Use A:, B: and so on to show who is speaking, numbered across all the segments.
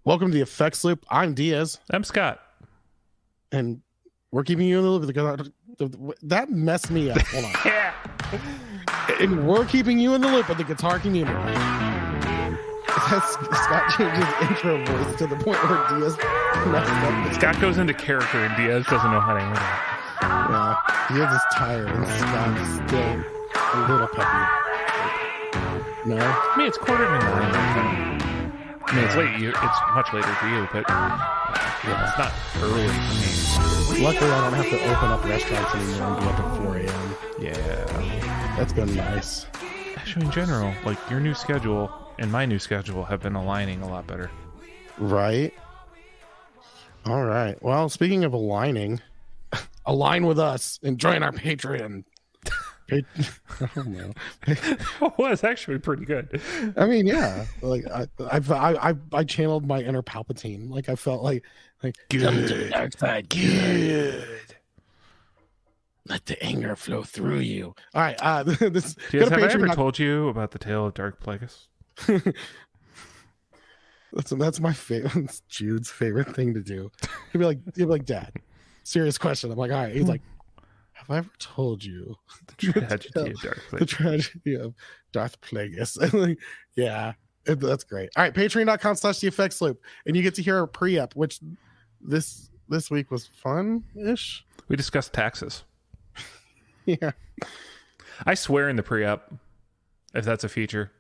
A: Welcome to the Effects Loop. I'm Diaz,
B: I'm Scott.
A: and we're keeping you in the loop. That messed me up. Hold on.
B: Yeah.
A: And we're keeping you in the loop of the guitar community. Scott changed his intro voice to the point where Diaz messed up.
B: Scott goes into character and Diaz doesn't know how to handle it.
A: Yeah, Diaz is tired and Scott is still a little peppy. No?
B: I mean, it's 8:45. I mean, it's late. It's much later for you, but it's not early for me.
A: Luckily, I don't have to open up restaurants anymore and be up at 4 a.m.
B: Yeah.
A: That's been nice.
B: Actually, in general, like your new schedule and my new schedule have been aligning a lot better.
A: Right? All right. Well, speaking of aligning, align with us and join our Patreon. I don't know.
B: It was actually pretty good.
A: I mean, yeah. Like I channeled my inner Palpatine. Like I felt like
B: Good.
A: come to the dark side. Good. Let the anger flow through you. All right. This.
B: Diaz, have I ever told you about the tale of Dark Plagueis?
A: That's my favorite. It's Jude's favorite thing to do. He'd be like, Dad, serious question. I'm like, all right. He's like, have I ever told you
B: The tragedy of Dark
A: the
B: Plagueis.
A: tragedy of Darth Plagueis? I'm like, yeah, that's great. All right, patreon.com/the effects loop, and you get to hear a pre-up, which this week was fun-ish.
B: We discussed taxes.
A: Yeah,
B: I swear in the pre-up, if that's a feature.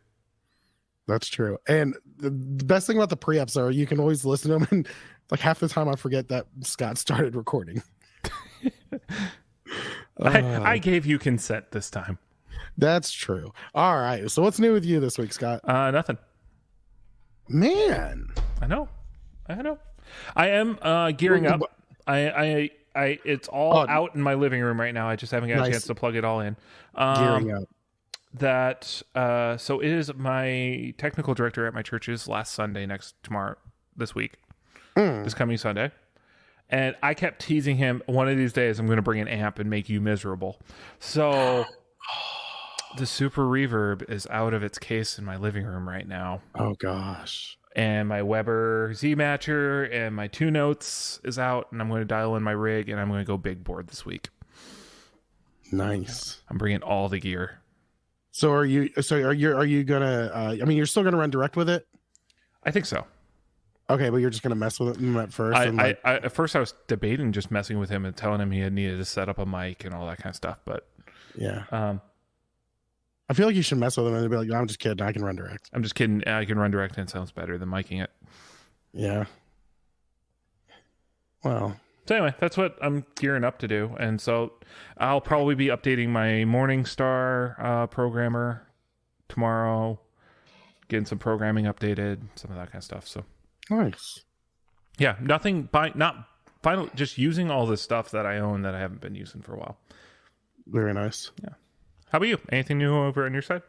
A: that's true. And the best thing about the pre-ups are you can always listen to them, and like half the time I forget that Scott started recording.
B: I gave you consent this time.
A: That's true. All right, so what's new with you this week, Scott?
B: Nothing.
A: Man,
B: I know. I am gearing up. It's all out in my living room right now. I just haven't got a chance to plug it all in.
A: Gearing up.
B: So it is my technical director at my church's last Sunday this week, this coming Sunday. And I kept teasing him, one of these days I'm going to bring an amp and make you miserable. So the Super Reverb is out of its case in my living room right now.
A: Oh gosh.
B: And my Weber Z Matcher and my 2 Notes is out, and I'm going to dial in my rig, and I'm going to go big board this week.
A: Nice.
B: I'm bringing all the gear.
A: So are you gonna? I mean, you're still gonna run direct with it.
B: I think so.
A: Okay, but you're just gonna mess with it at first.
B: At first I was debating just messing with him and telling him he had needed to set up a mic and all that kind of stuff. But
A: yeah, I feel like you should mess with him and be like, "I'm just kidding. I can run direct."
B: I'm just kidding. I can run direct and it sounds better than miking it.
A: Yeah. Well.
B: So anyway, that's what I'm gearing up to do, and so I'll probably be updating my Morningstar programmer tomorrow, getting some programming updated, some of that kind of stuff. So
A: Nice.
B: yeah, not final, just using all the stuff that I own that I haven't been using for a while.
A: Very nice.
B: Yeah. How about you? Anything new over on your side?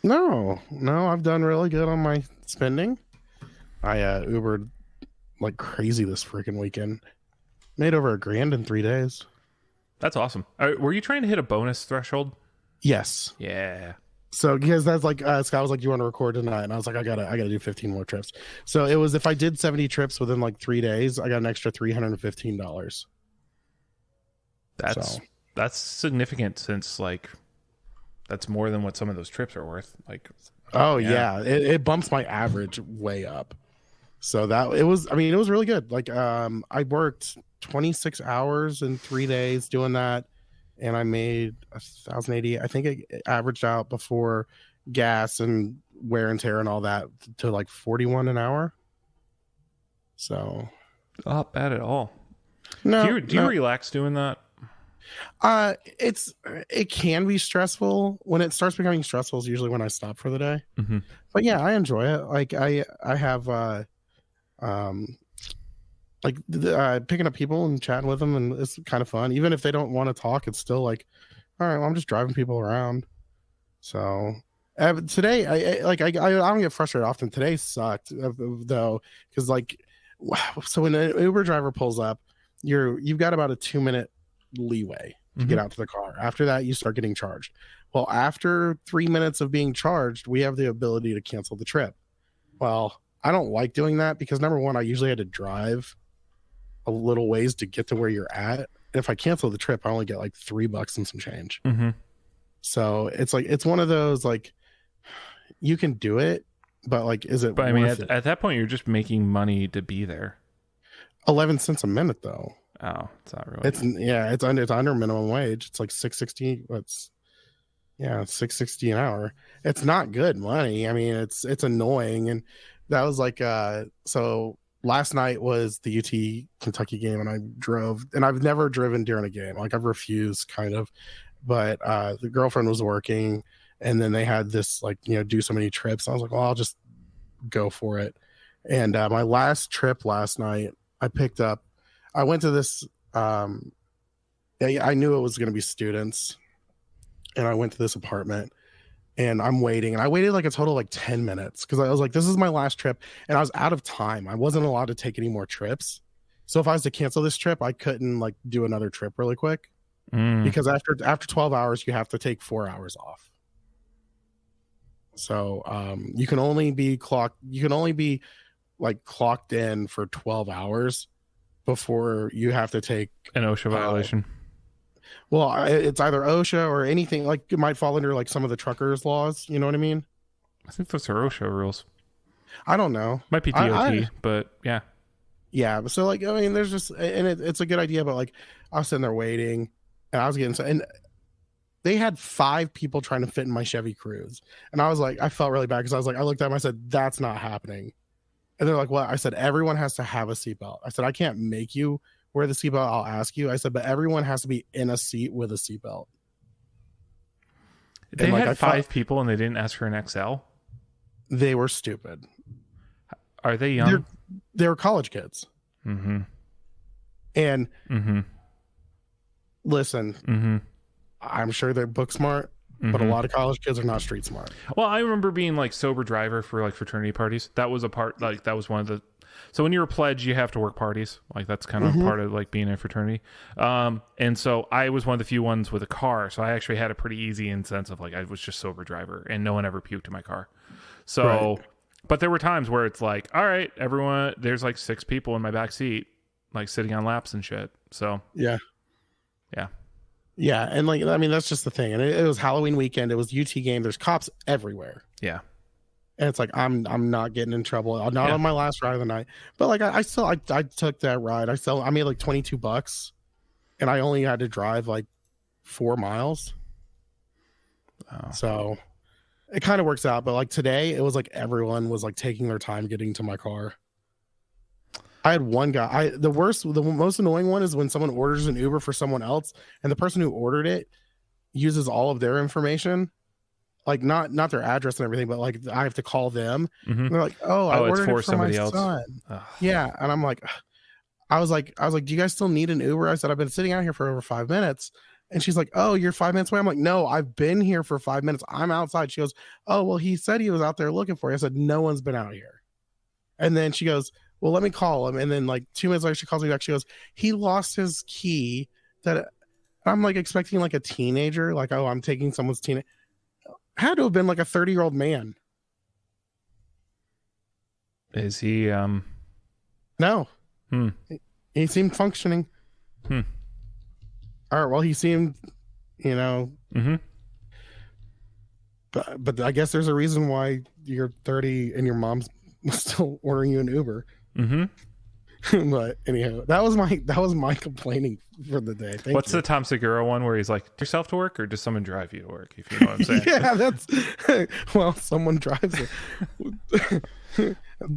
A: No, I've done really good on my spending. I Ubered like crazy this freaking weekend. Made over $1,000 in 3 days.
B: That's awesome. Were you trying to hit a bonus threshold?
A: Yes.
B: Yeah.
A: So because that's like Scott was like, "You want to record tonight?" And I was like, "I gotta do 15 more trips." So it was if I did 70 trips within like 3 days, I got an extra $315.
B: That's significant, since like that's more than what some of those trips are worth. Like,
A: oh yeah, it bumps my average way up. So it was really good. Like I worked 26 hours in 3 days doing that, and I made 1,080. I think it averaged out before gas and wear and tear and all that to like 41 an hour. So
B: not bad at all.
A: No,
B: do you relax doing that?
A: It can be stressful. When it starts becoming stressful is usually when I stop for the day.
B: Mm-hmm.
A: But yeah, I enjoy it. Like I have picking up people and chatting with them, and it's kind of fun. Even if they don't want to talk, it's still like, all right, well, I'm just driving people around. So today, I don't get frustrated often. Today sucked though, because like, so when an Uber driver pulls up, you've got about a 2-minute leeway to get out to the car. After that, you start getting charged. Well, after 3 minutes of being charged, we have the ability to cancel the trip. Well, I don't like doing that because number one, I usually had to drive a little ways to get to where you're at. And if I cancel the trip, I only get like $3 and some change.
B: Mm-hmm.
A: So it's like, it's one of those, like, you can do it, but like, is it?
B: But I mean, at that point, you're just making money to be there.
A: 11 cents a minute though.
B: Oh, it's not really.
A: It's under minimum wage. It's like $6.60. It's $6.60 an hour. It's not good money. I mean, it's annoying. And that was like so last night was the UT Kentucky game, and I drove, and I've never driven during a game. Like, I've refused kind of, but the girlfriend was working, and then they had this, like, do so many trips. I was like, well, I'll just go for it. And my last trip last night, I went to this, I knew it was going to be students, and I went to this apartment, and I'm waiting, and I waited like a total of like 10 minutes because I was like, this is my last trip, and I was out of time. I wasn't allowed to take any more trips. So if I was to cancel this trip, I couldn't like do another trip really quick because after 12 hours, you have to take 4 hours off. So you can only be like clocked in for 12 hours before you have to take
B: an OSHA violation.
A: Well, it's either OSHA or anything, like it might fall under like some of the truckers' laws. You know what I mean?
B: I think those are OSHA rules.
A: I don't know.
B: Might be DOT, but yeah.
A: Yeah. So like, I mean, there's just, and it's a good idea, but like I was sitting there waiting, and I was getting, and they had 5 people trying to fit in my Chevy Cruze. And I was like, I felt really bad because I was like, I looked at them, I said, that's not happening. And they're like, what? I said, everyone has to have a seatbelt. I said, I can't make you wear the seatbelt. I'll ask you. I said, but everyone has to be in a seat with a seatbelt.
B: They had 5 people and they didn't ask for an XL?
A: They were stupid.
B: Are they young?
A: They're college kids.
B: Mm-hmm.
A: And
B: mm-hmm.
A: Listen,
B: mm-hmm.
A: I'm sure they're book smart, but a lot of college kids are not street smart.
B: Well, I remember being like sober driver for like fraternity parties. That was a part, like that was one of the, so when you're a pledge, you have to work parties. Like that's kind of part of like being in a fraternity. And so I was one of the few ones with a car. So I actually had a pretty easy in sense of like, I was just sober driver and no one ever puked in my car. So, right. But there were times where it's like, all right, everyone, there's like 6 people in my back seat, like sitting on laps and shit. So
A: yeah. Yeah, and like, I mean, that's just the thing. And it was Halloween weekend. It was UT game. There's cops everywhere.
B: Yeah,
A: and it's like I'm not getting in trouble. I'm not on my last ride of the night, but like I took that ride. I made like $22, and I only had to drive like 4 miles. Oh. So it kind of works out. But like today, it was like everyone was like taking their time getting to my car. I had one guy. The most annoying one is when someone orders an Uber for someone else, and the person who ordered it uses all of their information, like not their address and everything, but like I have to call them. And they're like, "Oh, I ordered it for my son." Yeah, and I'm like, I was like, "Do you guys still need an Uber?" I said, "I've been sitting out here for over 5 minutes," and she's like, "Oh, you're 5 minutes away." I'm like, "No, I've been here for 5 minutes. I'm outside." She goes, "Oh, well, he said he was out there looking for you." I said, "No one's been out here," and then she goes, "Well, let me call him." And then like 2 minutes later, she calls me back. She goes, "He lost his key." I'm like expecting like a teenager, like, "Oh, I'm taking someone's teenage." Had to have been like a 30-year-old man.
B: Is he?
A: No. He seemed functioning. All right. Well, he seemed, But I guess there's a reason why you're 30 and your mom's still ordering you an Uber. But anyhow, that was my complaining for the day.
B: What's the Tom Segura one where he's like, "Do yourself to work or does someone drive you to work?" If you know what I'm saying.
A: Yeah, that's someone drives it.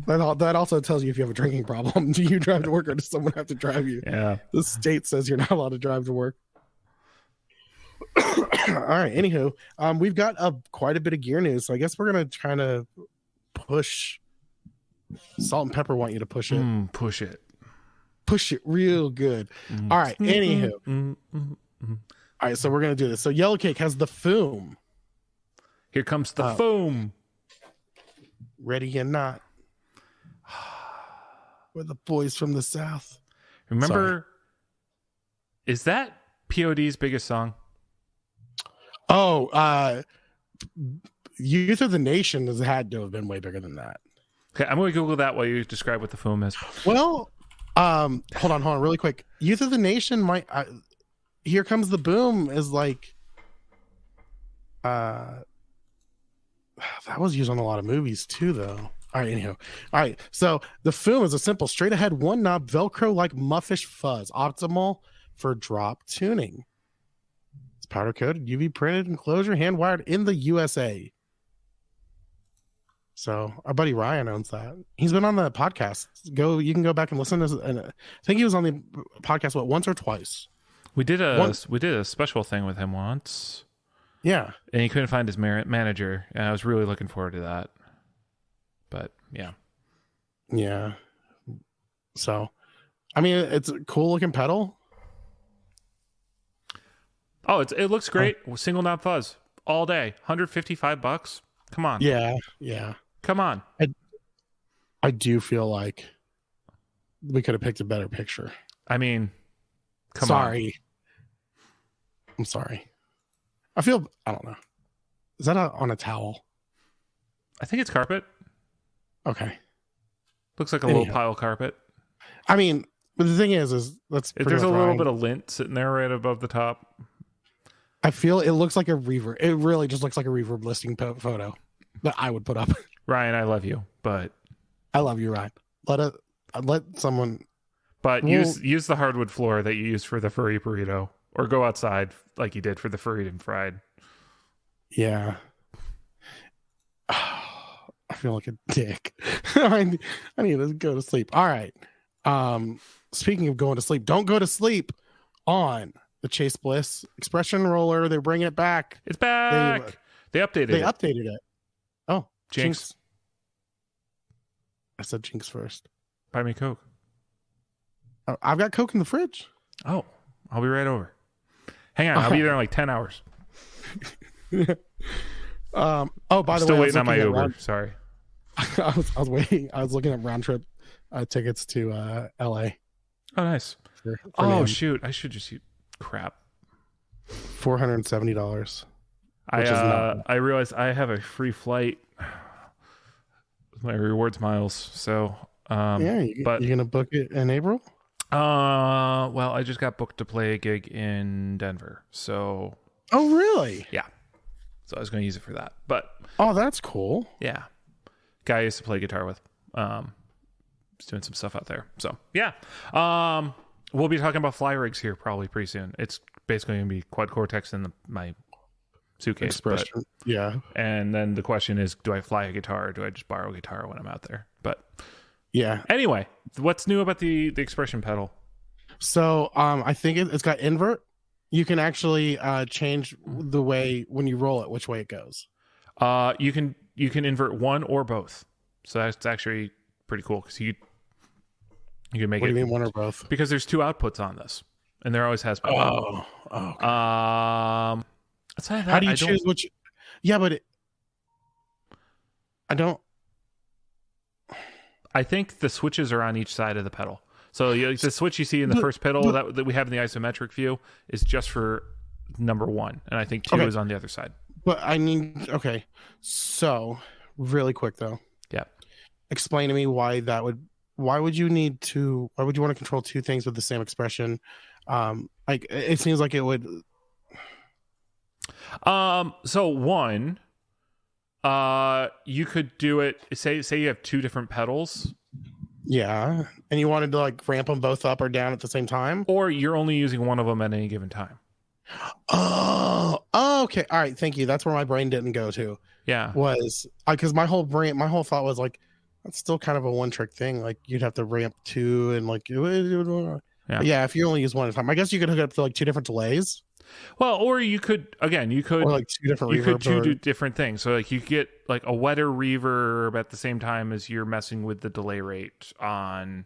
A: That also tells you if you have a drinking problem. Do you drive to work or does someone have to drive you?
B: Yeah.
A: The state says you're not allowed to drive to work. All right. Anywho, we've got quite a bit of gear news, so I guess we're gonna try to push. Salt and Pepper want you to push it. Push it real good. All right. Anywho. All right. So we're going to do this. So Yellow Cake has the Foom.
B: Here comes the Foom.
A: Ready or not. We're the boys from the South.
B: Remember, is that POD's biggest song?
A: Oh, Youth of the Nation has had to have been way bigger than that.
B: Okay, I'm going to Google that while you describe what the foam is.
A: Well, hold on, really quick. Youth of the Nation might. Here Comes the Boom is like, that was used on a lot of movies too, though. All right, anyhow. All right, so the foam is a simple, straight ahead, one knob, Velcro-like muffish fuzz, optimal for drop tuning. It's powder coated, UV printed enclosure, hand wired in the USA. So our buddy Ryan owns that. He's been on the podcast. You can go back and listen to. And I think he was on the podcast once or twice.
B: We did a special thing with him once.
A: Yeah,
B: and he couldn't find his manager, and I was really looking forward to that. But yeah. So, I mean, it's a cool looking pedal. Oh, it looks great. Single knob fuzz all day, $155. Come on.
A: Yeah.
B: Come on.
A: I do feel like we could have picked a better picture.
B: I mean, come
A: on. I'm sorry. I don't know. Is that on a towel?
B: I think it's carpet.
A: Okay.
B: Looks like a little pile carpet.
A: I mean, but the thing is
B: there's a little bit of lint sitting there right above the top.
A: I feel it looks like a reverb. It really just looks like a reverb listing photo that I would put up.
B: Ryan, I love you, but
A: I love you, Ryan. Let someone.
B: But use the hardwood floor that you use for the furry burrito, or go outside like you did for the furry and fried.
A: Yeah. I feel like a dick. I need to go to sleep. All right. Speaking of going to sleep, don't go to sleep on the Chase Bliss Expression Roller. They're bringing it back.
B: It's back. They updated
A: it. Oh,
B: Jinx.
A: I said Jinx first.
B: Buy me Coke.
A: I've got Coke in the fridge.
B: Oh, I'll be right over. Hang on, I'll be there in like 10 hours.
A: By the way,
B: still waiting on my Uber. Sorry.
A: I was waiting. I was looking at round trip tickets to LA.
B: Oh, nice. For shoot. I should just eat crap.
A: $470.
B: I realized I have a free flight with my rewards miles. So,
A: you're going to book it in April?
B: Well, I just got booked to play a gig in Denver. So.
A: Oh, really?
B: Yeah. So I was going to use it for that. But.
A: Oh, that's cool.
B: Yeah. Guy I used to play guitar with. He's doing some stuff out there. So, yeah. We'll be talking about fly rigs here probably pretty soon. It's basically going to be quad cortex in my suitcase.
A: Expression. Yeah.
B: And then the question is, do I fly a guitar or do I just borrow a guitar when I'm out there? But
A: yeah.
B: Anyway, what's new about the Expression pedal?
A: So I think it's got invert. You can actually change the way when you roll it, which way it goes.
B: You can invert one or both. So that's actually pretty cool because you can make it.
A: What do you mean one or both?
B: Because there's two outputs on this, and there always has been.
A: Oh. Okay.
B: How
A: do you choose which? Yeah, but I don't.
B: I think the switches are on each side of the pedal. So the switch you see in the first pedal that we have in the isometric view is just for number one, and I think two is on the other side.
A: But I mean, okay. So really quick though.
B: Yeah.
A: Explain to me why would you want to control two things with the same expression? Like it seems like it would.
B: So one, you could do it. Say you have two different pedals.
A: Yeah, and you wanted to like ramp them both up or down at the same time,
B: or you're only using one of them at any given time.
A: Oh, okay. All right, thank you. That's where my brain didn't go to.
B: Yeah,
A: was because my whole thought was like, that's still kind of a one trick thing. Like you'd have to ramp two and like, yeah. If you only use one at a time, I guess you could hook it up to like two different delays.
B: Well, or you could or like two different. You could do different things. So like you get like a wetter reverb at the same time as you're messing with the delay rate on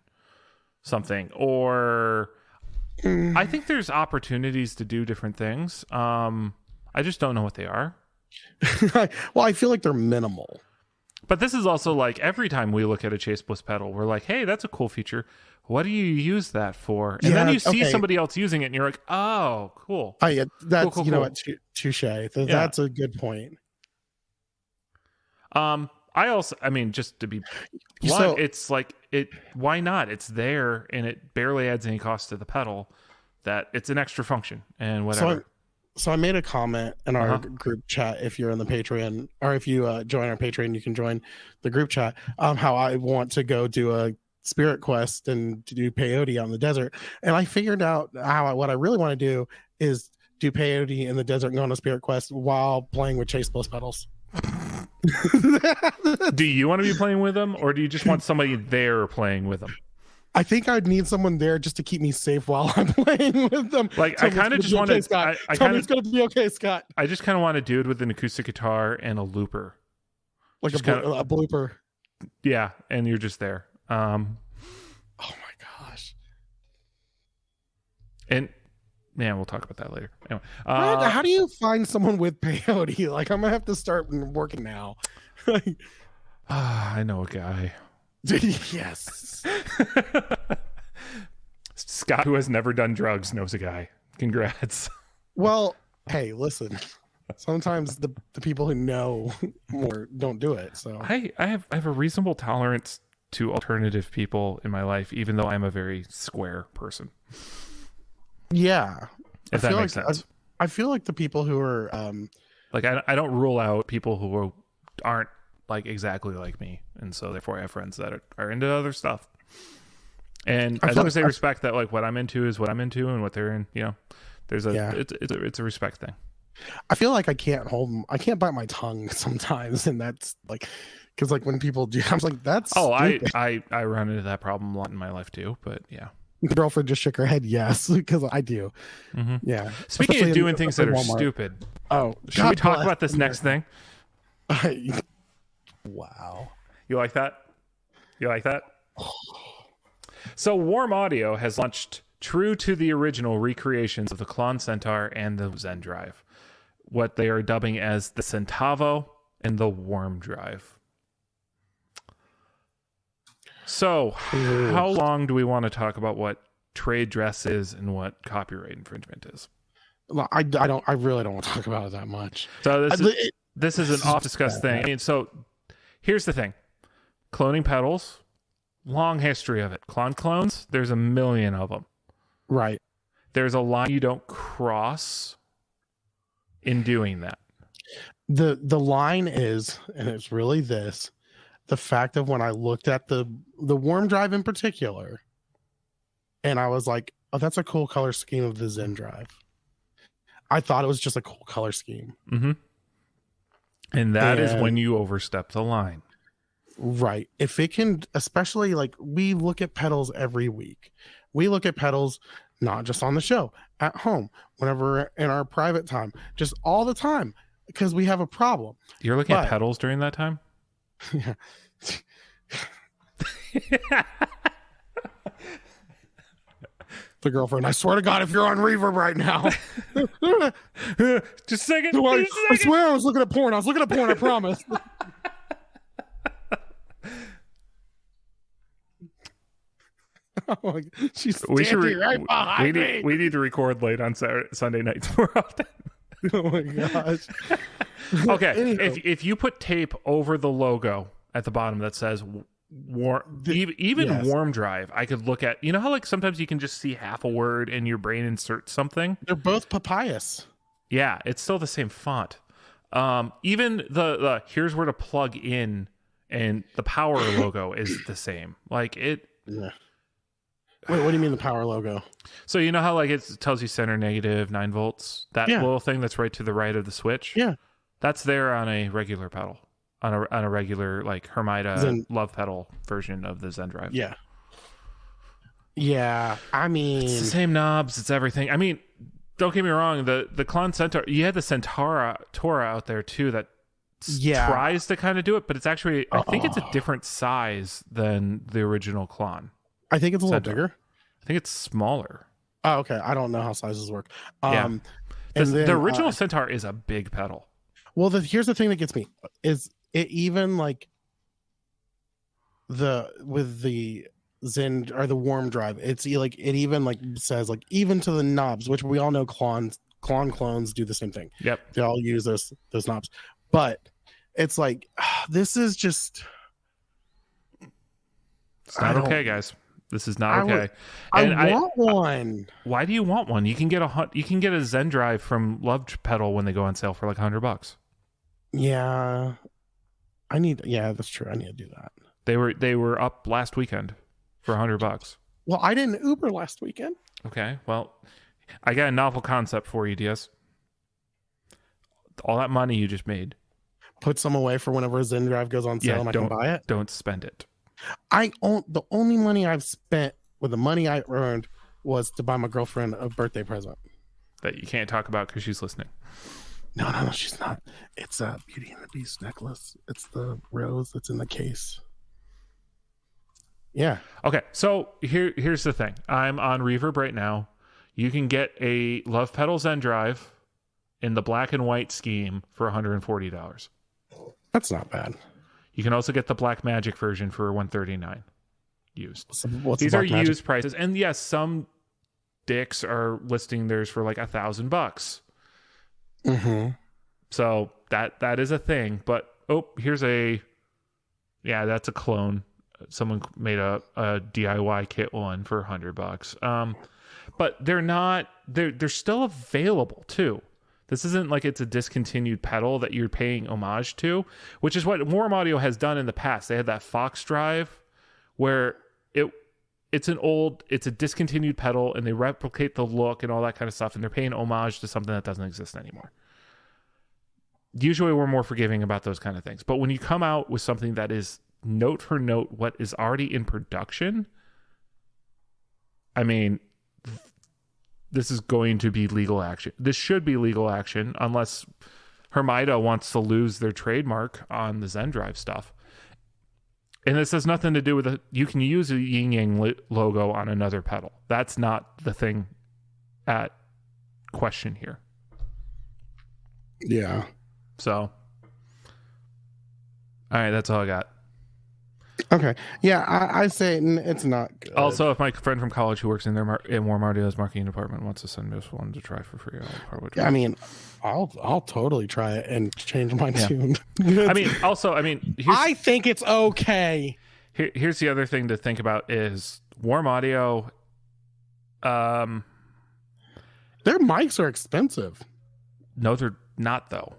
B: something, or I think there's opportunities to do different things. I just don't know what they are.
A: Well, I feel like they're minimal.
B: But this is also like every time we look at a Chase Bliss pedal, we're like, hey, that's a cool feature. What do you use that for? And then you see somebody else using it and you're like, oh, cool.
A: Oh, yeah. That's,
B: cool.
A: What, touche. That's a good point.
B: I I mean, just to be blunt,
A: So
B: it's like why not? It's there, and it barely adds any cost to the pedal. That it's an extra function and whatever.
A: So I made a comment in our group chat. If you're in the Patreon, or if you join our Patreon, you can join the group chat. How I want to go do a spirit quest and to do peyote on the desert, and I figured out what I really want to do is do peyote in the desert and go on a spirit quest while playing with Chase Bliss pedals.
B: Do you want to be playing with them, or do you just want somebody there playing with them?
A: I think I'd need someone there just to keep me safe while I'm playing with them.
B: Like, I kind of just want to.
A: Scott. Tell me it's going to be okay, Scott.
B: I just kind of want to do it with an acoustic guitar and a looper,
A: like a blooper.
B: Yeah, and you're just there.
A: Oh my gosh!
B: And man, we'll talk about that later. Anyway,
A: how do you find someone with peyote? Like, I'm gonna have to start working now.
B: I know a guy.
A: Yes.
B: Scott, who has never done drugs, knows a guy. Congrats.
A: Well, hey, listen. Sometimes the people who know more don't do it. So
B: I have a reasonable tolerance to alternative people in my life, even though I'm a very square person.
A: Yeah,
B: if that makes sense.
A: I feel like the people who are
B: like I don't rule out people who aren't like exactly like me, and so therefore I have friends that are into other stuff, and as long as they respect that, like what I'm into is what I'm into, and what they're in, there's it's a respect thing.
A: I feel like I can't bite my tongue sometimes, and that's like because like when people do, I'm like that's
B: I run into that problem a lot in my life too, but yeah.
A: The girlfriend just shook her head yes, because I do.
B: Mm-hmm.
A: Yeah.
B: Speaking of doing things that are stupid, should we talk about this next thing?
A: Wow.
B: You like that? So Warm Audio has launched, true to the original recreations of the Klon Centaur and the Zen Drive, what they are dubbing as the Centavo and the Warm Drive. So, how long do we want to talk about what trade dress is and what copyright infringement is?
A: I really don't want to talk about it that much.
B: So this is an oft-discussed thing. I mean, so here's the thing: cloning pedals, long history of it. Klon clones, there's a million of them.
A: Right.
B: There's a line you don't cross in doing that.
A: The line is, and it's really this. The fact of when I looked at the Warm Drive in particular, and I was like, oh, that's a cool color scheme of the Zen Drive. I thought it was just a cool color scheme.
B: Mm-hmm. And that is when you overstep the line.
A: Right. If it can, especially like we look at pedals every week. We look at pedals not just on the show, at home, whenever in our private time, just all the time, because we have a problem.
B: You're looking at pedals during that time?
A: Yeah. The girlfriend, I swear to God, if you're on reverb right now.
B: Just a second.
A: I swear I was looking at porn. I promise. Oh, she's standing right behind me.
B: We need to record late on Sunday nights more often.
A: Oh my gosh.
B: Okay, if you put tape over the logo at the bottom that says Warm Drive, I could look at, how like sometimes you can just see half a word and your brain inserts something.
A: They're both papayas.
B: Yeah, it's still the same font. Even the here's where to plug in and the power logo is the same. Like it.
A: Yeah. Wait, what do you mean the power logo?
B: So you know how like it tells you center negative 9 volts? That little thing that's right to the right of the switch?
A: Yeah.
B: That's there on a regular pedal. On a regular like Hermida love pedal version of the Zen Drive.
A: Yeah. Yeah. I mean,
B: it's the same knobs, it's everything. I mean, don't get me wrong, the Klon Centaur, you had the Tora out there too that tries to kind of do it, but it's actually I think it's a different size than the original Klon.
A: I think it's a little bigger.
B: I think it's smaller.
A: Oh, okay. I don't know how sizes work.
B: The original Centaur is a big pedal.
A: Well, here's the thing that gets me is it even like with the Zen or the Warm Drive, it's like it even like says like even to the knobs, which we all know Klon clones do the same thing.
B: Yep,
A: they all use those knobs, but it's like this is just.
B: It's not okay, guys. This is not okay.
A: I want one.
B: Why do you want one? You can get a Zen Drive from Love Pedal when they go on sale for like $100.
A: Yeah, that's true. I need to do that.
B: They were up last weekend for $100.
A: Well, I didn't Uber last weekend.
B: Okay, well, I got a novel concept for you, Diaz. All that money you just made,
A: put some away for whenever a Zen Drive goes on sale and I can buy it.
B: Don't spend it.
A: The only money I've spent with the money I earned was to buy my girlfriend a birthday present.
B: That you can't talk about because she's listening.
A: No, she's not. It's a Beauty and the Beast necklace. It's the rose that's in the case. Yeah.
B: Okay, so here's the thing. I'm on Reverb right now. You can get a Love Pedal Zen Drive in the black and white scheme for $140.
A: That's not bad.
B: You can also get the Black Magic version for $139 used.
A: What's
B: These are
A: Magic?
B: Used prices, and yes, some dicks are listing theirs for like $1,000.
A: Mm-hmm.
B: So that is a thing. But here's that's a clone. Someone made a DIY kit one for $100. But they're still available too. This isn't like it's a discontinued pedal that you're paying homage to, which is what Warm Audio has done in the past. They had that Fox Drive where it's a discontinued pedal and they replicate the look and all that kind of stuff, and they're paying homage to something that doesn't exist anymore. Usually we're more forgiving about those kind of things. But when you come out with something that is note for note what is already in production, I mean, this is going to be legal action. This should be legal action unless Hermida wants to lose their trademark on the Zen Drive stuff. And this has nothing to do with you can use a yin yang logo on another pedal. That's not the thing at question here.
A: Yeah.
B: So, all right, that's all I got.
A: Okay. Yeah, I say it's not good.
B: Also, if my friend from college who works in Warm Audio's marketing department wants to send me one to try for free, I'll probably try.
A: I mean, I'll totally try it and change my tune.
B: I
A: think it's okay.
B: Here's the other thing to think about is Warm Audio.
A: Their mics are expensive.
B: No, they're not though.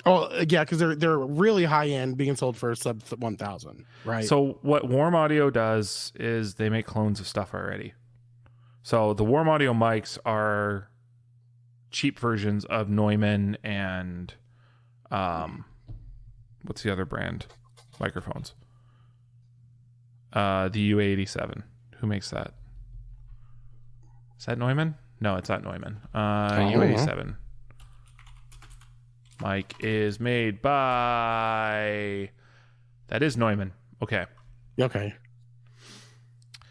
A: Oh yeah, because they're really high end, being sold for sub 1,000, right?
B: So what Warm Audio does is they make clones of stuff already. So the Warm Audio mics are cheap versions of Neumann and what's the other brand microphones? The U87. Who makes that? Is that Neumann? No, it's not Neumann. U87. Mic is made by... That is Neumann. Okay.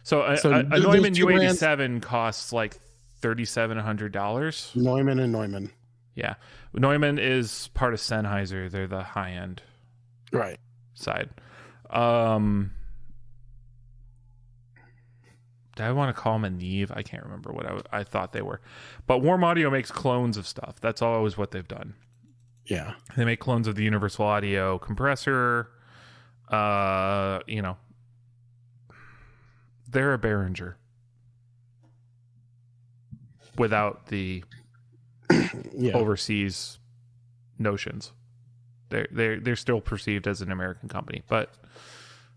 B: So a Neumann U87 costs like $3,700.
A: Neumann and Neumann.
B: Yeah. Neumann is part of Sennheiser. They're the high-end side. Did I want to call them a Neve? I can't remember what I thought they were. But Warm Audio makes clones of stuff. That's always what they've done.
A: Yeah.
B: They make clones of the Universal Audio compressor. They're a Behringer without the overseas notions. They're still perceived as an American company, but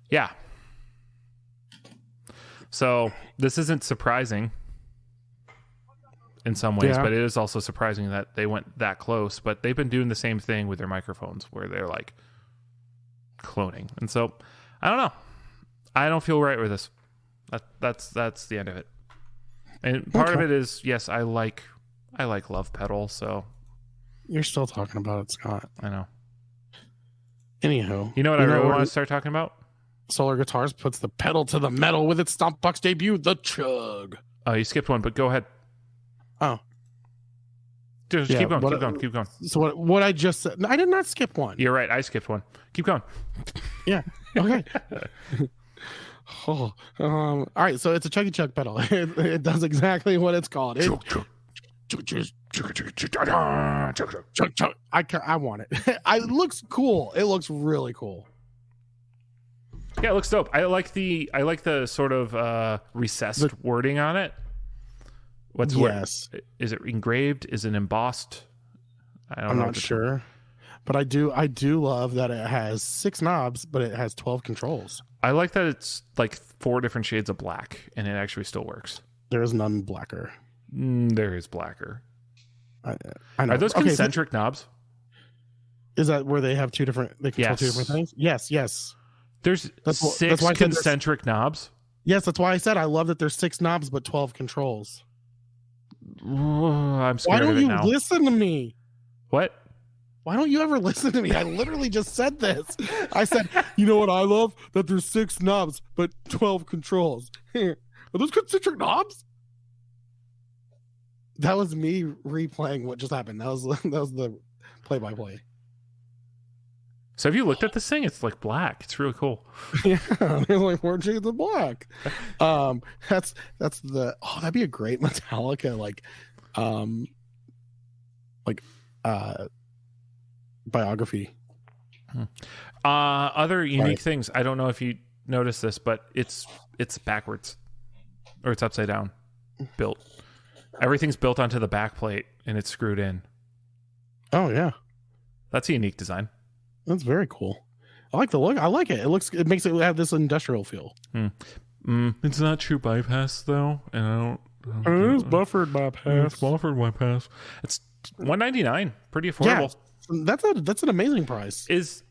B: yeah. So this isn't surprising in some ways, but it is also surprising that they went that close. But they've been doing the same thing with their microphones where they're like cloning. And so I don't know. I don't feel right with this. That's the end of it. And part of it is, yes, I like Love Pedal, so
A: you're still talking about it, Scott.
B: I know.
A: Anywho,
B: you know what I really want to start talking about?
A: Solar Guitars puts the pedal to the metal with its Stomp Box debut, the Chug.
B: Oh, you skipped one, but go ahead.
A: Oh.
B: Just keep going.
A: So what I just said, I did not skip one.
B: You're right, I skipped one. Keep going.
A: Yeah. Okay. All right, so it's a Chuggy Chug pedal. It does exactly what it's called. I want it. It looks cool. It looks really cool.
B: Yeah, it looks dope. I like the sort of recessed wording on it.
A: Yes.
B: Is it engraved? Is it embossed?
A: I'm not sure. But I do love that it has 6 knobs, but it has 12 controls.
B: I like that it's like 4 different shades of black, and it actually still works.
A: There is none blacker.
B: There is blacker.
A: I know.
B: Are those concentric knobs?
A: Is that where they have 2 different? They control 2 different things. Yes.
B: There's 6 concentric knobs.
A: Yes, that's why I said I love that there's 6 knobs but 12 controls.
B: I'm scared
A: Why don't
B: of it
A: you
B: now.
A: listen to me?
B: What?
A: Why don't you ever listen to me? I literally just said this. I said, you know what I love? That there's 6 knobs but 12 controls. Are those concentric knobs? That was me replaying what just happened. That was the play-by-play.
B: So have you looked at this thing? It's like black. It's really cool.
A: Yeah, there's like 4 shades of black. That's that'd be a great Metallica biography.
B: Other unique things. I don't know if you noticed this, but it's backwards, or it's upside down built. Everything's built onto the back plate and it's screwed in.
A: Oh yeah,
B: that's a unique design. That's
A: very cool. I like the look. I like it. It makes it have this industrial feel.
B: It's not true bypass though, and I don't
A: it is buffered bypass.
B: It's buffered bypass. It's $199, pretty affordable.
A: Yeah, that's an amazing price.
B: Is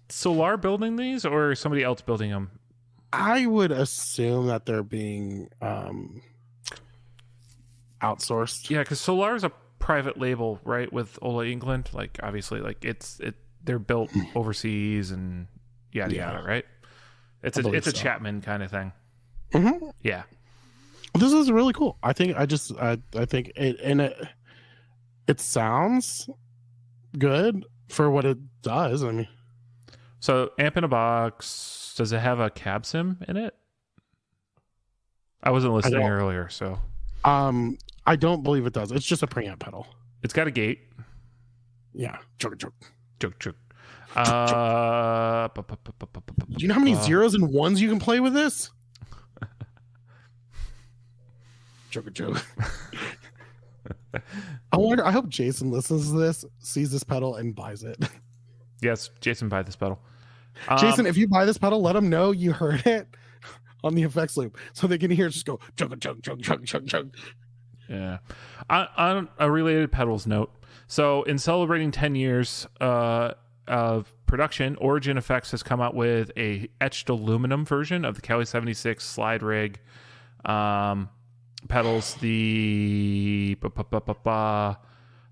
B: Solar building these, or is somebody else building them?
A: I would assume that they're being outsourced.
B: Yeah, because Solar is a private label, right? With Ola England, like obviously, like they're built overseas and yada yada, right? It's a Chapman kind of thing.
A: Mm-hmm.
B: Yeah,
A: this is really cool. I think it sounds good for what it does. I mean,
B: so amp in a box. Does it have a cab sim in it? I wasn't listening earlier, so
A: I don't believe it does. It's just a preamp pedal.
B: It's got a gate.
A: Yeah, chug.
B: Do
A: you know how many zeros and ones you can play with this? Chug. I hope Jason listens to this, sees this pedal, and buys it.
B: Yes, Jason, buy this pedal.
A: Jason, if you buy this pedal, let them know you heard it on the effects loop, so they can hear it just go chug.
B: Yeah. On a related pedals note, so in celebrating 10 years of production, Origin Effects has come out with a etched aluminum version of the Cali 76 slide rig pedals. They're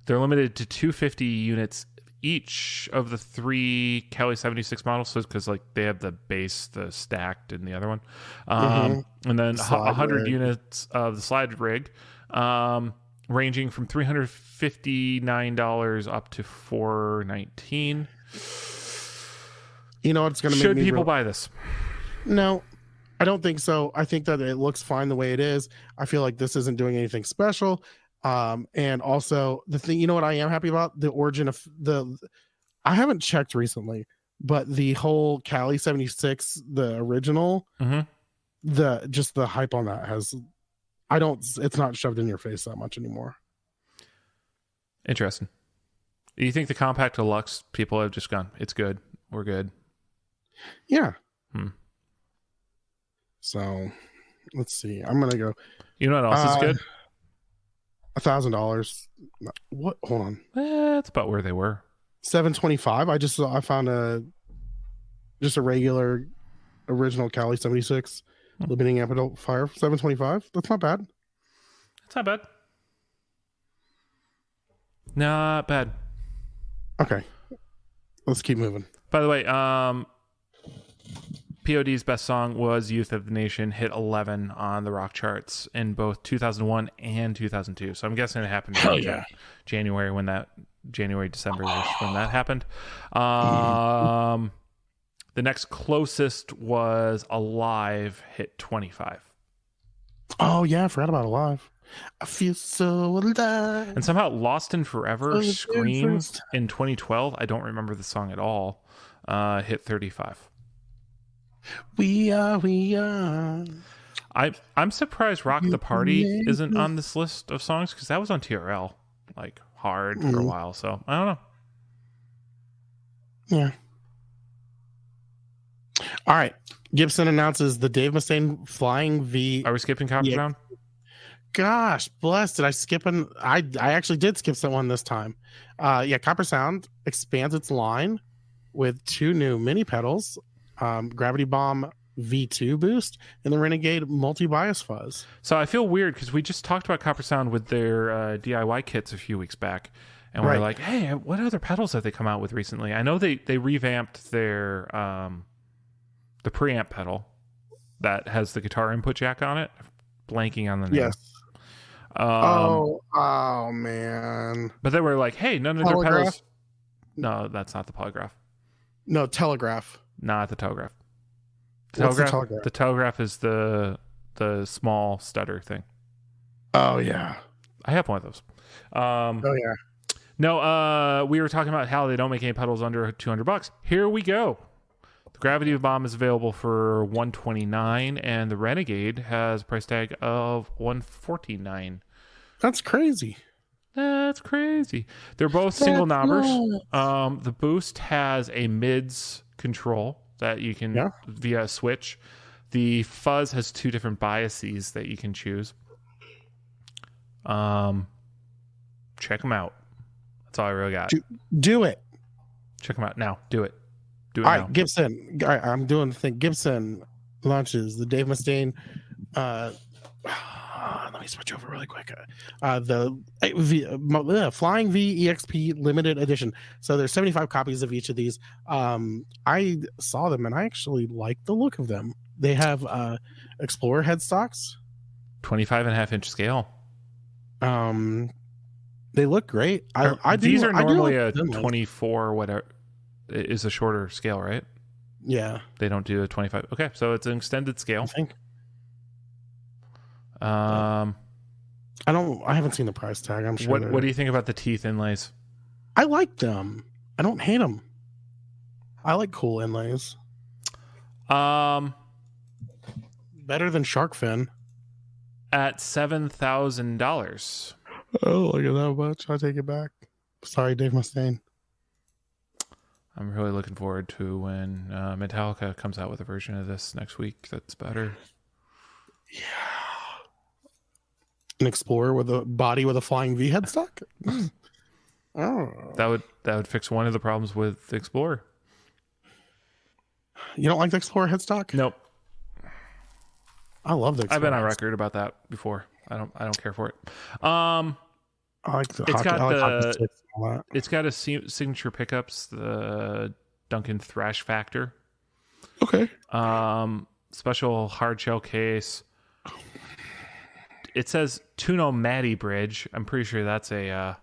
B: limited to 250 units each of the 3 Cali 76 models, so because like they have the base, the stacked, and the other one, and then 100 units of the slide rig, ranging from $359 up to $419.
A: You know what's going to make
B: Should people buy this?
A: No, I don't think so. I think that it looks fine the way it is. I feel like this isn't doing anything special. And also the thing, you know what I am happy about? The origin of I haven't checked recently, but the whole Cali 76, the original, the hype on that it's not shoved in your face that much anymore.
B: Interesting. Do you think the compact deluxe people have just gone, it's good, we're good?
A: Yeah. So let's see. I'm gonna go.
B: You know what else is good?
A: $1,000. What? Hold on.
B: That's about where they were.
A: $725. I found a regular original Cali 76 limiting amplifier. $725. That's not bad.
B: It's not bad. Not bad.
A: Okay. Let's keep moving.
B: By the way, POD's best song was Youth of the Nation, hit 11 on the rock charts in both 2001 and 2002. So I'm guessing it happened in January, December when that happened. The next closest was Alive, hit 25.
A: Oh, yeah. I forgot about Alive. I feel so alive.
B: And somehow Lost in Forever,
A: For the very
B: Scream
A: first time.
B: in 2012, I don't remember the song at all, hit 35.
A: We are.
B: I'm surprised Rock
A: You
B: the Party isn't
A: make
B: on this list of songs because that was on TRL like hard for a
A: Mm,
B: while. So I don't know.
A: yeah. All right. Gibson announces the Dave Mustaine Flying V.
B: Are we skipping Copper
A: Yeah.
B: Sound?
A: Gosh, bless. Did I skip an? I actually did skip one this time. Yeah, Copper Sound expands its line with 2 new mini pedals, Gravity Bomb V2 boost, and the Renegade multi bias fuzz.
B: So I feel weird because we just talked about Copper Sound with their DIY kits a few weeks back, and we're
A: Right.
B: like, hey, what other pedals have they come out with recently? I know they revamped their the preamp pedal that has the guitar input jack on it. Blanking on the name.
A: Yes. Oh man.
B: But they were like, hey, none of their
A: Polygraph?
B: pedals. No, that's not the polygraph.
A: No, Telegraph.
B: Not the telegraph.
A: What's the Telegraph?
B: The telegraph is the small stutter thing.
A: Oh yeah.
B: I have one of those.
A: Oh yeah.
B: No, we were talking about how they don't make any pedals under $200. Here we go. The Gravity Bomb is available for $129, and the Renegade has a price tag of $149.
A: That's crazy.
B: That's crazy. They're both single knobbers. The Boost has a mids control that you can via a switch. The Fuzz has 2 different biases that you can choose. Check them out. That's all I really got.
A: Do it.
B: Check them out now. Do it. Do it
A: All
B: now.
A: right, Gibson. All right, I'm doing the thing. Gibson launches the Dave Mustaine. Let me switch over really quick. Flying V EXP limited edition. So there's 75 copies of each of these. I saw them and I actually like the look of them. They have Explorer headstocks.
B: 25.5-inch scale.
A: They look great.
B: These are normally a 24 whatever. Is a shorter scale, right?
A: Yeah.
B: They don't do a 25. Okay, so it's an extended scale.
A: I think.
B: I
A: haven't seen the price tag. I'm sure.
B: What do you think about the teeth inlays?
A: I like them. I don't hate them. I like cool inlays.
B: Better
A: than shark fin.
B: At $7,000.
A: Oh, look at that much. I take it back. Sorry, Dave Mustaine.
B: I'm really looking forward to when Metallica comes out with a version of this next week that's better.
A: Yeah. An Explorer with a body with a flying V headstock? Oh.
B: That would fix one of the problems with the Explorer.
A: You don't like the Explorer headstock?
B: Nope.
A: I love the Explorer.
B: I've been on record about that before. I don't care for it.
A: I like the
B: it's got a signature pickups, the Duncan Thrash Factor.
A: Okay.
B: Special hard shell case. It says Tuno Matty Bridge. I'm pretty sure that's a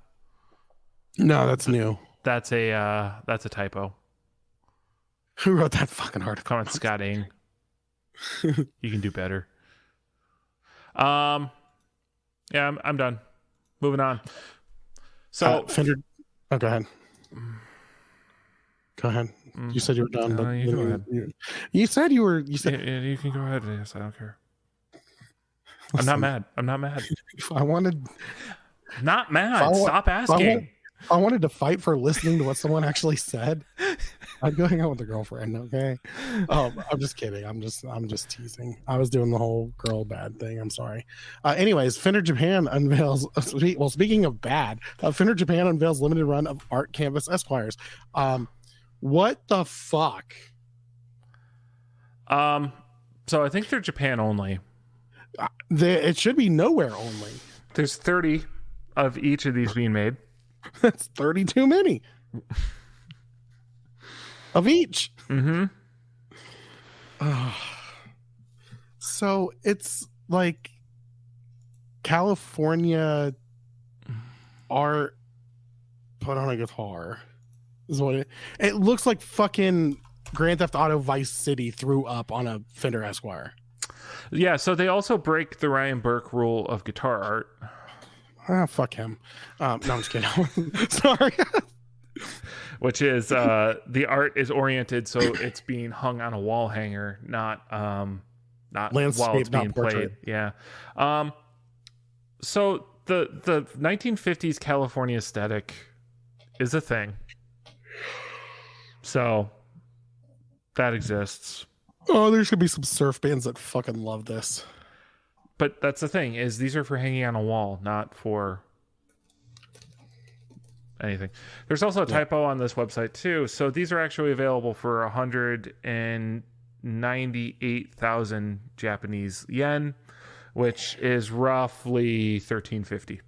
A: no, that's new.
B: That's a typo.
A: Who wrote that fucking article?
B: Come on, Scott Ing. You can do better. Yeah, I'm done. Moving on. So
A: Fender. Oh, go ahead. Go ahead. You said you were done, but
B: you go ahead.
A: You said you were. You said
B: yeah, you can go ahead. Yes, I don't care. I'm not mad. I'm not mad.
A: I wanted.
B: Not mad. Stop asking.
A: I wanted to fight for listening to what someone actually said. I'd go hang out with a girlfriend, okay? Oh, I'm just kidding. I'm just teasing. I was doing the whole girl bad thing. I'm sorry. Anyways, Fender Japan unveils. Well, speaking of bad, Fender Japan unveils limited run of Art Canvas Esquires. What the fuck?
B: So I think they're Japan only.
A: It should be nowhere only.
B: There's 30 of each of these being made.
A: That's 30 too many. Of each.
B: Mm-hmm.
A: So it's like California art put on a guitar is what it looks like. Fucking Grand Theft Auto Vice City threw up on a Fender Esquire.
B: Yeah, so they also break the Ryan Burke rule of guitar art.
A: Ah, fuck him. No, I'm just kidding. Sorry.
B: Which is the art is oriented so it's being hung on a wall hanger, not while it's
A: Landscape,
B: being
A: not portrait.
B: played. Yeah. So the 1950s California aesthetic is a thing. So that exists.
A: Oh, there should be some surf bands that fucking love this.
B: But that's the thing, is these are for hanging on a wall, not for anything. There's also a typo on this website too. So these are actually available for 198,000 Japanese yen, which is roughly $13.50.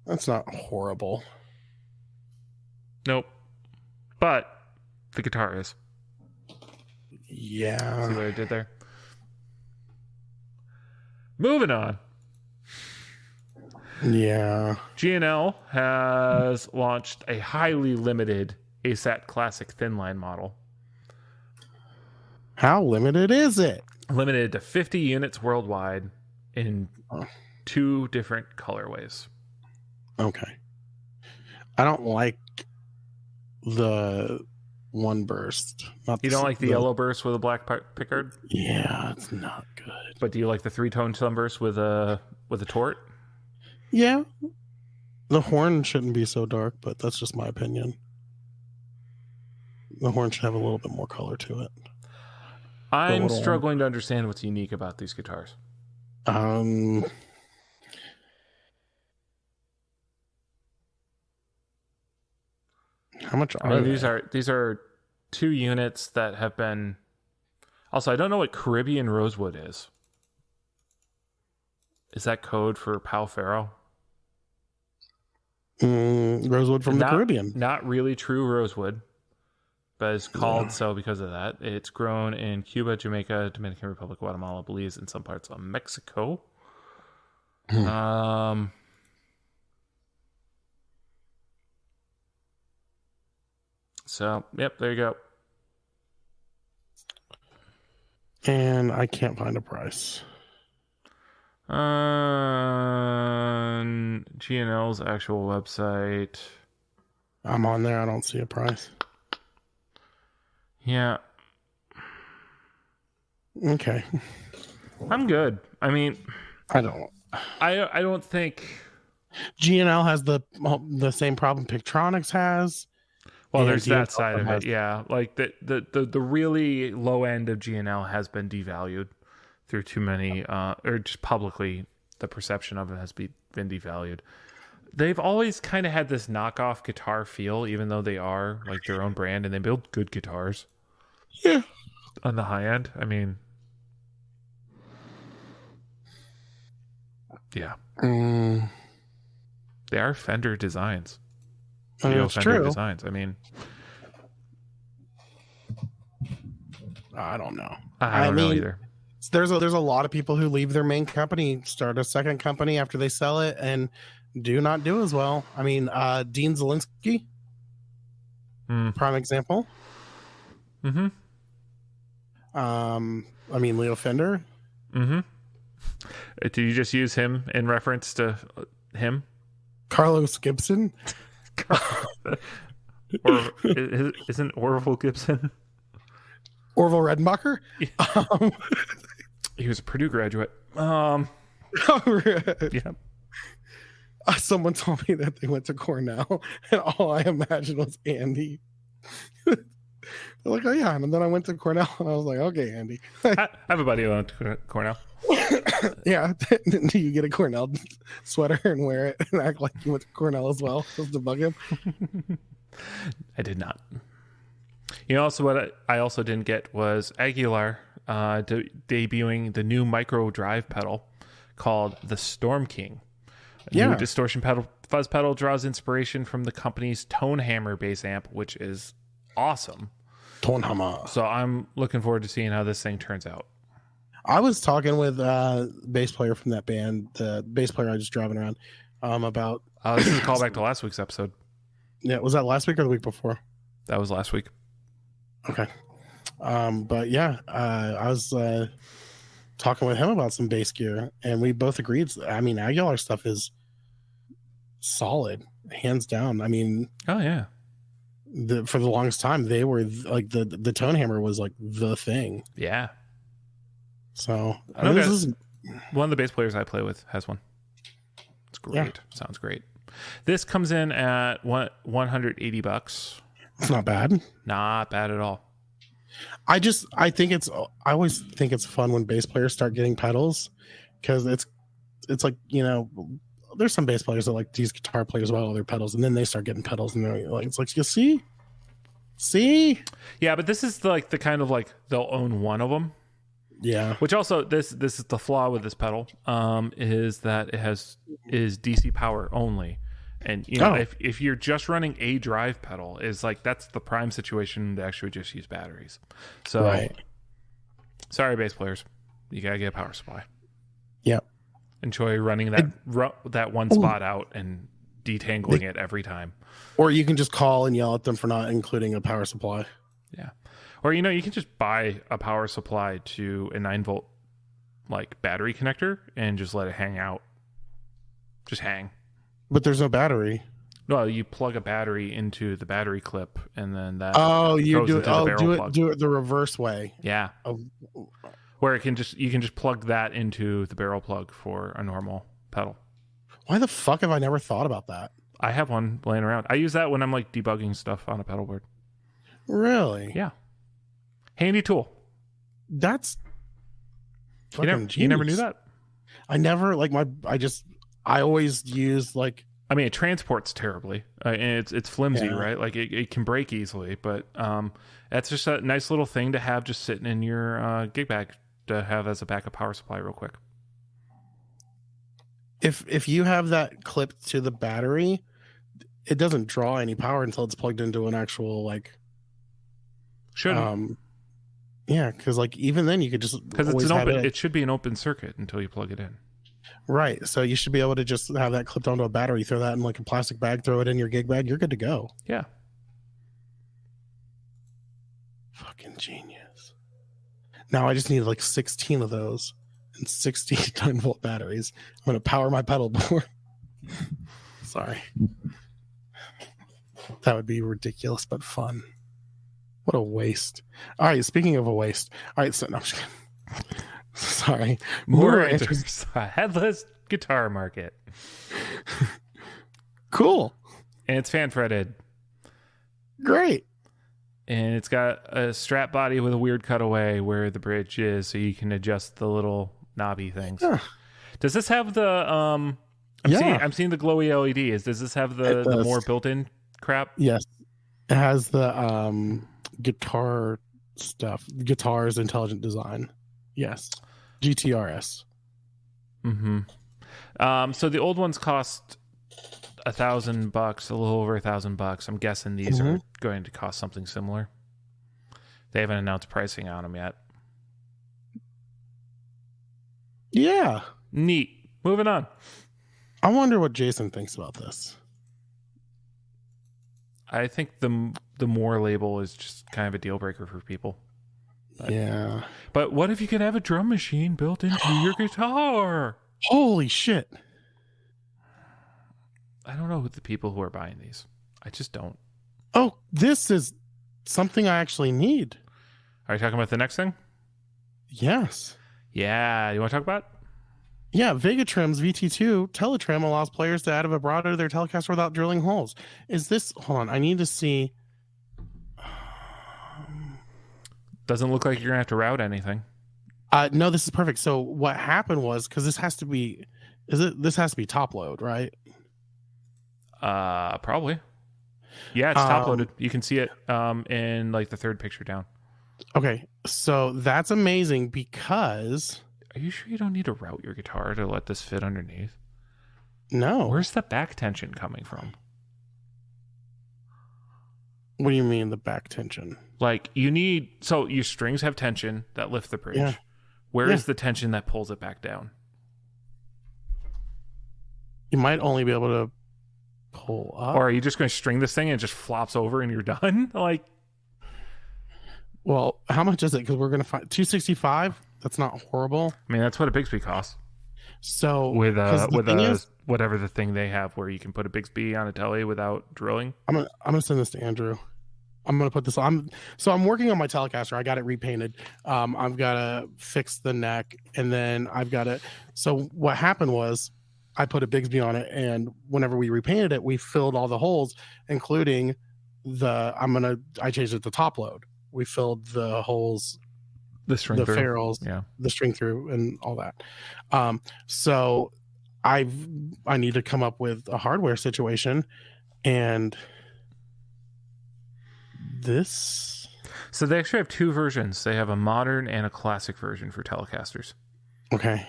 A: That's not horrible.
B: Nope. But the guitar is.
A: Yeah.
B: See what I did there? Moving on.
A: Yeah.
B: G&L has launched a highly limited ASAT Classic Thinline model.
A: How limited is it?
B: Limited to 50 units worldwide in 2 different colorways.
A: Okay. I don't like the one burst.
B: You don't like the yellow burst with a black pickguard?
A: Yeah, it's not good.
B: But do you like the 3-tone sunburst with a tort?
A: Yeah. The horn shouldn't be so dark, but that's just my opinion. The horn should have a little bit more color to it.
B: I'm struggling to understand what's unique about these guitars.
A: How much are they?
B: These are 2 units that have been. Also, I don't know what Caribbean Rosewood is. Is that code for Pal Faro?
A: Rosewood from the Caribbean.
B: Not really true rosewood, but it's called so because of that. It's grown in Cuba, Jamaica, Dominican Republic, Guatemala, Belize, and some parts of Mexico. So, yep, there you go.
A: And I can't find a price.
B: G&L's actual website.
A: I'm on there. I don't see a price.
B: Yeah.
A: Okay.
B: I'm good. I mean,
A: I don't
B: think
A: G&L has the same problem Pictronics has.
B: Well, there's that side of it. Yeah. Like the really low end of G&L has been devalued through too many or just publicly the perception of it has been devalued. They've always kind of had this knockoff guitar feel, even though they are like their own brand and they build good guitars.
A: Yeah.
B: On the high end. I mean, yeah. They are Fender designs.
A: That's
B: Fender
A: true.
B: designs. I mean,
A: I don't know.
B: I don't know either.
A: There's a lot of people who leave their main company, start a second company after they sell it, and do not do as well. I mean, Dean Zielinski, prime example.
B: Mm-hmm.
A: I mean, Leo Fender.
B: Mm-hmm. Did you just use him in reference to him?
A: Carlos Gibson.
B: Or isn't Orville Gibson?
A: Orville Redenbacher?
B: Yeah. He was a Purdue graduate. Yeah.
A: Someone told me that they went to Cornell, and all I imagined was Andy. They're like, oh yeah, and then I went to Cornell, and I was like, okay, Andy.
B: I have a buddy who went to Cornell.
A: Yeah. Do you get a Cornell sweater and wear it and act like you went to Cornell as well, just to bug him?
B: I did not. You know, also what I also didn't get was Aguilar debuting the new micro drive pedal called the Storm King. New distortion pedal, fuzz pedal draws inspiration from the company's Tonehammer bass amp, which is awesome.
A: Tonehammer.
B: So I'm looking forward to seeing how this thing turns out.
A: I was talking with bass player from that band, the bass player I was just driving around, about.
B: This is a callback to last week's episode.
A: Yeah, was that last week or the week before?
B: That was last week.
A: Okay. But yeah, I was talking with him about some bass gear, and we both agreed. I mean, Aguilar stuff is solid, hands down. I mean,
B: oh yeah,
A: for the longest time, they were like the tone hammer was like the thing.
B: yeah.
A: So
B: I know
A: this
B: guys,
A: is
B: one of the bass players I play with has one. It's great.
A: Yeah.
B: Sounds great. This comes in at $180.
A: it's not bad.
B: Not bad at all.
A: I always think it's fun when bass players start getting pedals, because it's like, you know, there's some bass players that like these guitar players about all their pedals, and then they start getting pedals, and they're like, it's like, you see,
B: Yeah, but this is like the kind of like they'll own one of them.
A: yeah.
B: Which also this is the flaw with this pedal, is that is DC power only. And you know, if you're just running a drive pedal, is like that's the prime situation to actually just use batteries. So
A: Right.
B: sorry, bass players, you gotta get a power supply.
A: Yep.
B: Enjoy running that one spot out and detangling it every time.
A: Or you can just call and yell at them for not including a power supply.
B: Yeah. Or you know, you can just buy a power supply to a 9-volt like battery connector and just let it hang out. Just hang.
A: But there's no battery.
B: No, you plug a battery into the battery clip, and then that.
A: You
B: goes
A: do it.
B: into the barrel plug.
A: Do it the reverse way.
B: Yeah.
A: Oh,
B: Where you can just plug that into the barrel plug for a normal pedal.
A: why the fuck have I never thought about that?
B: I have one laying around. I use that when I'm like debugging stuff on a pedal board.
A: Really?
B: Yeah. Handy tool.
A: That's fucking
B: You never knew
A: genius.
B: that?
A: I never like I always use like,
B: I mean, it transports terribly, and it's flimsy,
A: Yeah.
B: right? Like it can break easily, but that's just a nice little thing to have just sitting in your gig bag to have as a backup power supply, real quick.
A: if you have that clipped to the battery, it doesn't draw any power until it's plugged into an actual like.
B: Shouldn't,
A: Yeah, because like even then you could just
B: because it's
A: always
B: an
A: have
B: open. It should be an open circuit until you plug it in.
A: Right. So you should be able to just have that clipped onto a battery, throw that in like a plastic bag, throw it in your gig bag, you're good to go.
B: Yeah.
A: Fucking genius. Now I just need like 16 of those and 16 9-volt batteries. I'm going to power my pedal board. Sorry. That would be ridiculous, but fun. What a waste. All right. Speaking of a waste. All right. So, no, I'm just kidding. Sorry.
B: More enters a headless guitar market.
A: Cool.
B: And it's fan fretted.
A: Great.
B: And it's got a strap body with a weird cutaway where the bridge is, so you can adjust the little knobby things.
A: Huh.
B: Does this have the I'm seeing the glowy LED. Does this have the more built-in crap?
A: Yes. It has the guitar stuff. Guitars intelligent design. Yes. GTRS.
B: Mm-hmm. So the old ones cost $1,000, a little over $1,000. I'm guessing these are going to cost something similar. They haven't announced pricing on them yet.
A: Yeah.
B: Neat. Moving on.
A: I wonder what Jason thinks about this.
B: I think the more label is just kind of a deal breaker for people.
A: Yeah.
B: But what if you could have a drum machine built into your guitar?
A: Holy shit.
B: I don't know who the people who are buying these. I just don't.
A: Oh, this is something I actually need.
B: Are you talking about the next thing?
A: Yes.
B: Yeah. You want to talk about it?
A: Yeah, Vegatrim's VT2 Teletrim allows players to add a vibrato to their Telecaster without drilling holes. Is this... Hold on, I need to see...
B: Doesn't look like you're going to have to route anything.
A: No, this is perfect. So what happened was, because this has to be... This has to be top load, right?
B: Probably. Yeah, it's top loaded. You can see it in like the third picture down.
A: Okay, so that's amazing because...
B: Are you sure you don't need to route your guitar to let this fit underneath?
A: No.
B: Where's the back tension coming from?
A: What do you mean the back tension?
B: Like you need... So your strings have tension that lift the bridge.
A: Yeah.
B: Where is the tension that pulls it back down?
A: You might only be able to pull up.
B: Or are you just going to string this thing and it just flops over and you're done? Like...
A: Well, how much is it? Because we're going to find 265. That's not horrible.
B: I mean, that's what a Bixby costs.
A: So
B: With
A: because the thing is,
B: whatever the thing they have where you can put a Bixby on a telly without drilling.
A: I'm gonna send this to Andrew. I'm gonna put this on. I'm working on my Telecaster. I got it repainted. I've got to fix the neck, and then I've got to. So what happened was, I put a Bixby on it, and whenever we repainted it, we filled all the holes, including I changed it to top load. We filled the holes,
B: the
A: ferrules, the string through, and all that. So I need to come up with a hardware situation, and this.
B: So they actually have two versions. They have a modern and a classic version for Telecasters.
A: Okay.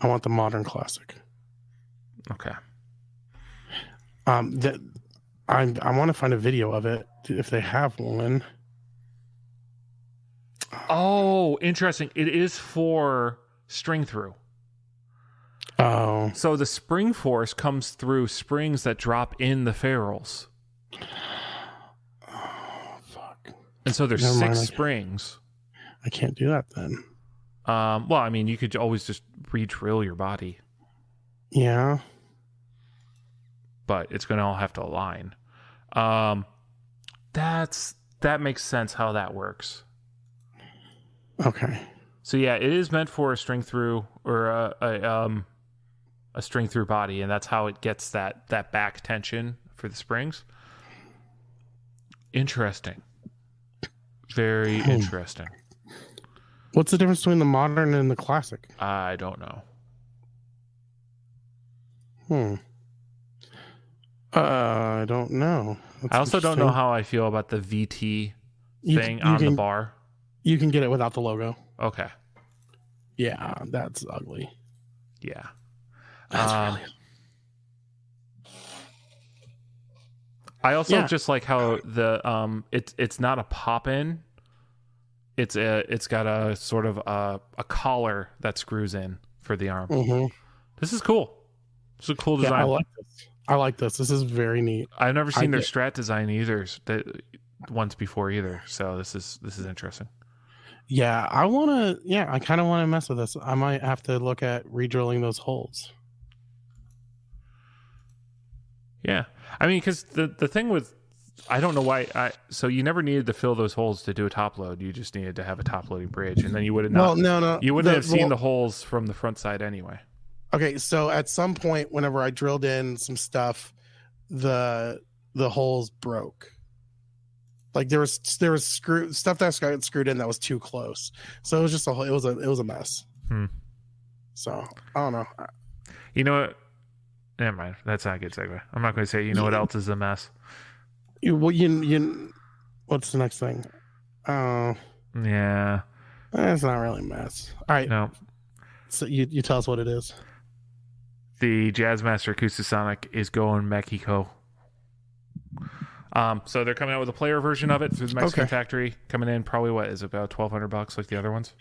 A: I want the modern classic.
B: Okay.
A: I want to find a video of it if they have one.
B: Oh, interesting. It is for string through.
A: Oh.
B: So the spring force comes through springs that drop in the ferrules.
A: Oh, fuck.
B: And so there's six springs.
A: I can't do that then.
B: Well, I mean, you could always just re-drill your body.
A: Yeah.
B: But it's going to all have to align. That makes sense how that works.
A: Okay.
B: So yeah, it is meant for a string through or a string through body, and that's how it gets that back tension for the springs. Interesting. Very interesting.
A: What's the difference between the modern and the classic?
B: I don't know.
A: I don't know.
B: I also don't know how I feel about the VT thing on the bar.
A: You can get it without the logo.
B: Okay.
A: Yeah, that's ugly.
B: Yeah.
A: That's really...
B: I also just like how the it's not a pop in. It's got a sort of a collar that screws in for the arm.
A: Mm-hmm.
B: This is cool. It's a cool design.
A: Yeah, I like this. This is very neat.
B: I've never seen their Strat design either. Once before either. So this is interesting.
A: Yeah, I kind of want to mess with this. I might have to look at re-drilling those holes.
B: Yeah. I mean, because the thing with, I don't know why, so you never needed to fill those holes to do a top load. You just needed to have a top loading bridge, and then you would have not.
A: Well, no.
B: You wouldn't have seen the holes from the front side anyway.
A: Okay, so at some point, whenever I drilled in some stuff, the holes broke. Like there was stuff that got screwed in that was too close. So it was just it was a mess. So I don't know.
B: You know what? Never mind. That's not a good segue. I'm not going to say. You know what else is a mess?
A: What's the next thing? Oh,
B: yeah.
A: It's not really a mess. All right.
B: No.
A: So you tell us what it is.
B: The Jazzmaster Acoustasonic is going Mexico. So they're coming out with a player version of it through the Mexican factory. Coming in probably about $1,200 like the other ones.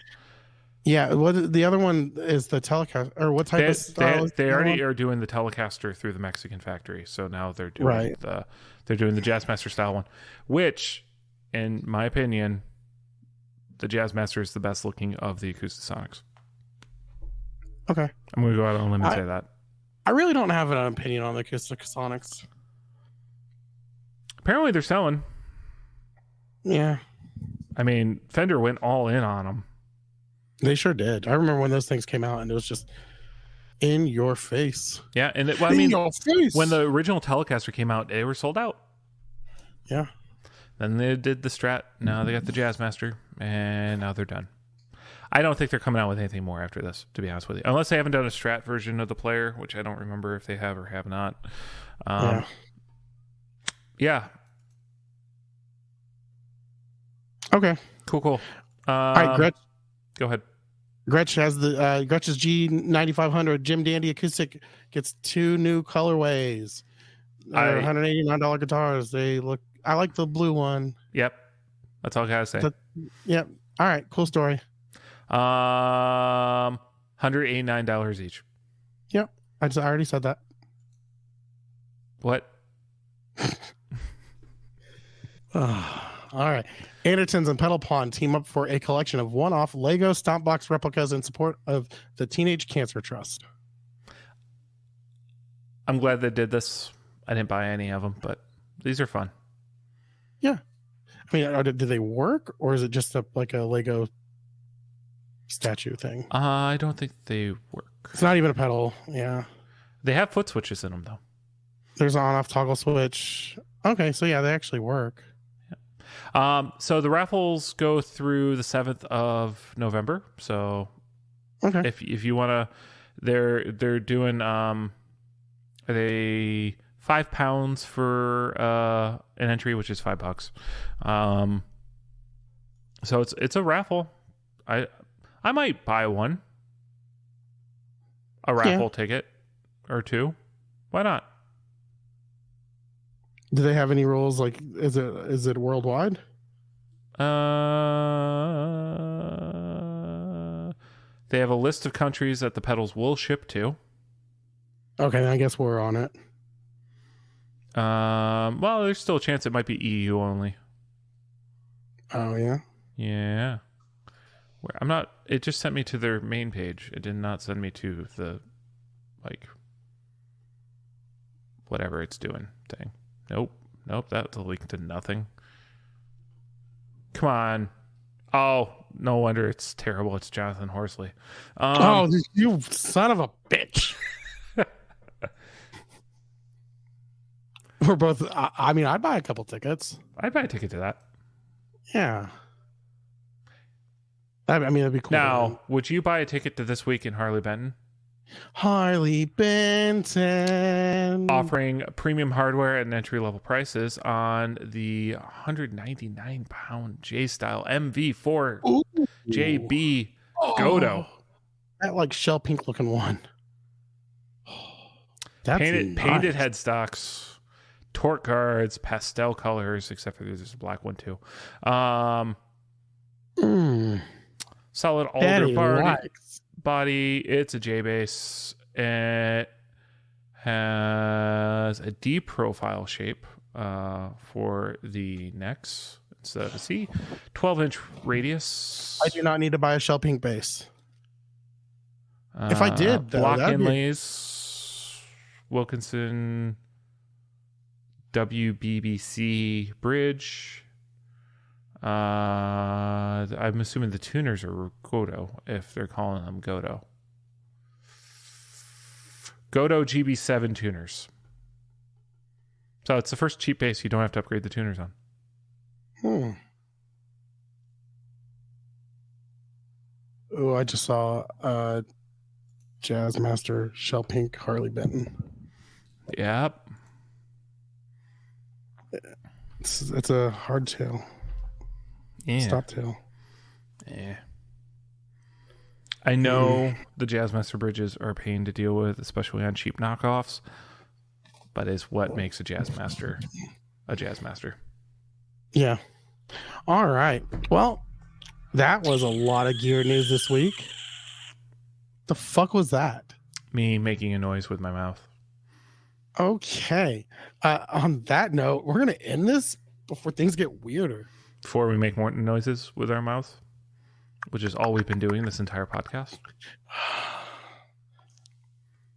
A: Yeah, what the other one is the Telecaster, or what type of style?
B: They already are doing the Telecaster through the Mexican factory, so now they're doing the Jazzmaster style one, which, in my opinion, the Jazzmaster is the best looking of the Acoustasonics.
A: Okay,
B: I'm going to go out on a limb and say that.
A: I really don't have an opinion on the Acoustasonics.
B: Apparently, they're selling.
A: Yeah,
B: I mean, Fender went all in on them.
A: They sure did. I remember when those things came out, and it was just in your face.
B: Yeah, and when the original Telecaster came out, they were sold out.
A: Yeah.
B: Then they did the Strat. Now they got the Jazzmaster, and now they're done. I don't think they're coming out with anything more after this, to be honest with you. Unless they haven't done a Strat version of the player, which I don't remember if they have or have not. Yeah.
A: Okay.
B: Cool.
A: All right, Gretch.
B: Go ahead.
A: Gretch has the Gretch's G9500 Jim Dandy acoustic, gets 2 new colorways. $189 guitars. I like the blue one.
B: Yep. That's all I gotta say.
A: Yep. All right. Cool story.
B: $189 each.
A: Yep. I already said that.
B: What?
A: All All right. Andertons and Pedal Pawn team up for a collection of one-off Lego Stompbox replicas in support of the Teenage Cancer Trust.
B: I'm glad they did this. I didn't buy any of them, but these are fun.
A: Yeah. I mean, do they work, or is it just like a Lego statue thing?
B: I don't think they work.
A: It's not even a pedal. Yeah.
B: They have foot switches in them, though.
A: There's an on-off toggle switch. Okay, so yeah, they actually work.
B: Yeah. So the raffles go through the 7th of November. So
A: okay,
B: if you want to, they're doing they £5 for an entry, which is $5. So it's a raffle. I might buy one. A raffle ticket or two. Why not?
A: Do they have any rules? Like, is it worldwide?
B: They have a list of countries that the pedals will ship to.
A: Okay, then I guess we're on it.
B: Well, there's still a chance it might be EU only.
A: Oh yeah.
B: Yeah. I'm not. It just sent me to their main page. It did not send me to the whatever it's doing thing. Nope. That's a link to nothing. Come on. Oh, no wonder it's terrible. It's Jonathan Horsley.
A: Oh, you son of a bitch. We're both. I mean, I'd buy a couple tickets.
B: I'd buy a ticket to that.
A: Yeah. I mean, that'd be cool.
B: Now, would you buy a ticket to This Week in Harley Benton?
A: Harley Benton
B: offering premium hardware at entry-level prices on the 199-pound J-Style MV4
A: Ooh.
B: JB Godo.
A: That like shell pink looking one. That's
B: painted
A: nice.
B: headstocks, torque guards, pastel colors, except for there's a black one too. Solid alder body. It's a J-base. It has a D profile shape for the necks instead of a C. 12-inch radius.
A: I do not need to buy a shell pink base. If I did, though,
B: block inlays, Wilkinson WBBC bridge. I'm assuming the tuners are Godo if they're calling them Godo. Godo GB7 tuners. So it's the first cheap base you don't have to upgrade the tuners on.
A: Oh, I just saw Jazzmaster shell pink Harley Benton.
B: Yep.
A: It's a hardtail.
B: Yeah.
A: Stop tail.
B: Yeah. I know the Jazzmaster bridges are a pain to deal with, especially on cheap knockoffs, but it's what makes a Jazzmaster a Jazzmaster.
A: Yeah. All right. Well, that was a lot of gear news this week. The fuck was that?
B: Me making a noise with my mouth.
A: Okay. On that note, we're going to end this before things get weirder.
B: Before we make more noises with our mouth, which is all we've been doing this entire podcast.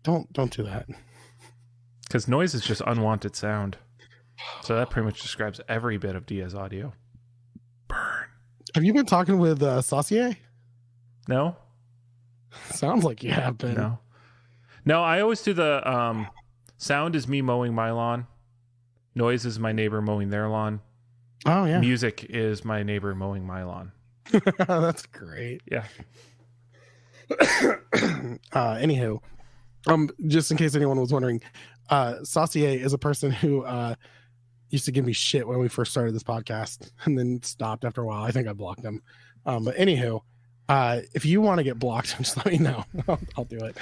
A: Don't do that.
B: Because noise is just unwanted sound. So that pretty much describes every bit of Diaz audio. Burn.
A: Have you been talking with Saucier?
B: No?
A: Sounds like you have been.
B: No, I always do the sound is me mowing my lawn. Noise is my neighbor mowing their lawn.
A: Oh, yeah.
B: Music is my neighbor mowing my lawn.
A: That's great.
B: Yeah.
A: Anywho, just in case anyone was wondering, Saucier is a person who used to give me shit when we first started this podcast and then stopped after a while. I think I blocked him. But anywho, if you want to get blocked, just let me know. I'll do it.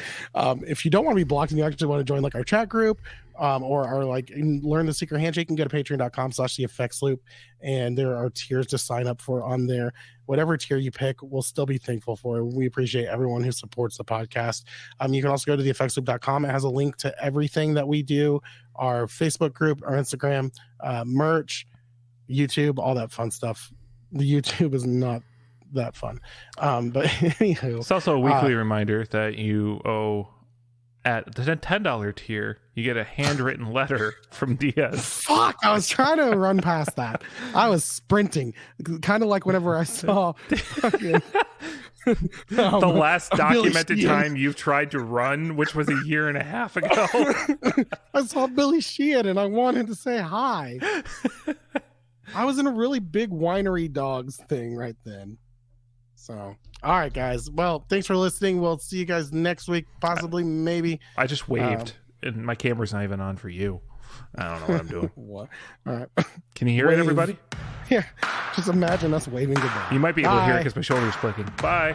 A: If you don't want to be blocked and you actually want to join like our chat group, or like learn the secret handshake, and go to patreon.com/theeffectsloop, and there are tiers to sign up for on there. Whatever tier you pick, we'll still be thankful for. We appreciate everyone who supports the podcast. You can also go to theeffectsloop.com. It has a link to everything that we do, our Facebook group, our Instagram, merch, YouTube, all that fun stuff. The YouTube is not that fun. But anywho,
B: it's also a weekly reminder that you owe at the $10 tier. You get a handwritten letter from Diaz.
A: Fuck! I was trying to run past that. I was sprinting, kind of like whenever I saw
B: the last documented time you've tried to run, which was 1.5 years ago.
A: I saw Billy Sheehan and I wanted to say hi. I was in a really big winery dogs thing right then. So, all right, guys. Well, thanks for listening. We'll see you guys next week, possibly, maybe.
B: I just waved, and my camera's not even on for you. I don't know what I'm doing.
A: What? All right.
B: Can you hear it, everybody?
A: Yeah. Just imagine us waving goodbye.
B: You might be able to hear it because my shoulder's clicking. Bye.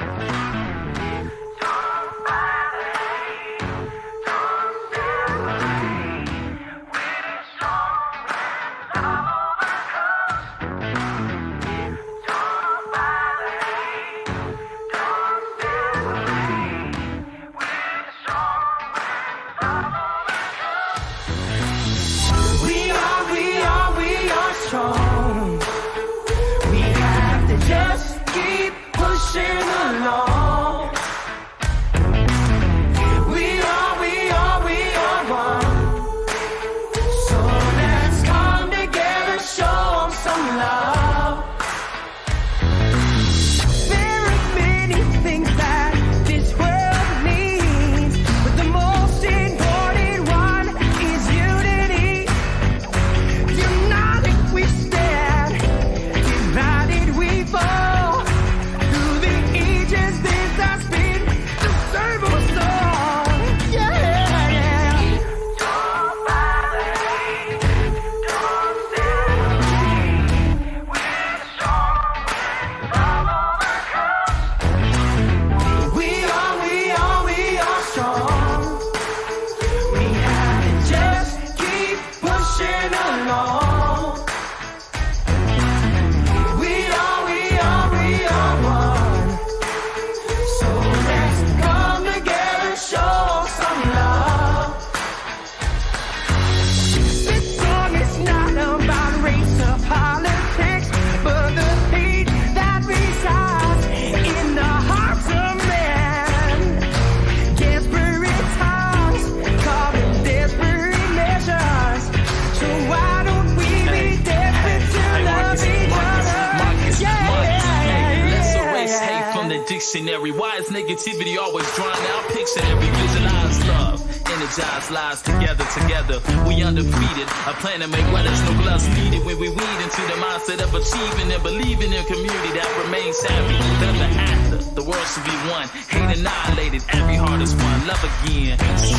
C: Dictionary, why is negativity always drawn out? Pictionary, visualize love, energize lives together. We undefeated. A plan to make where there's no gloves needed. When we weed into the mindset of achieving and believing in community that remains savvy. Never after, the world should be one. Hate annihilated, every heart is one. Love again. So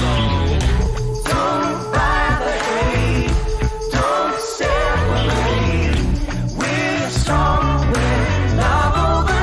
C: don't buy the hate, don't separate. We're strong when love overcomes.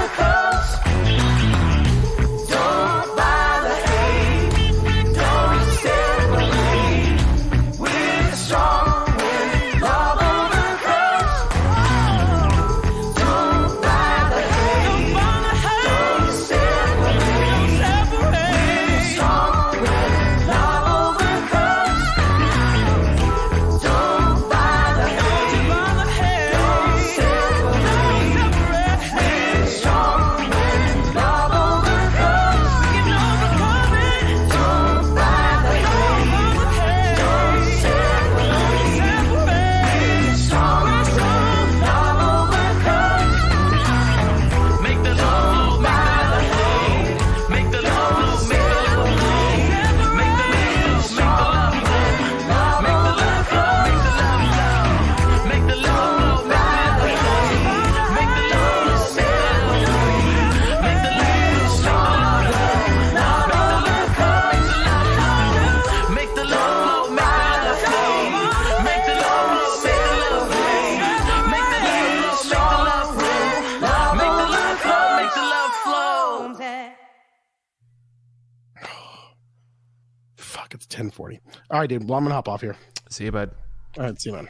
A: Fuck, it's 10:40. All right, dude. Well, I'm gonna hop off here.
B: See you, bud.
A: All right, see you, man.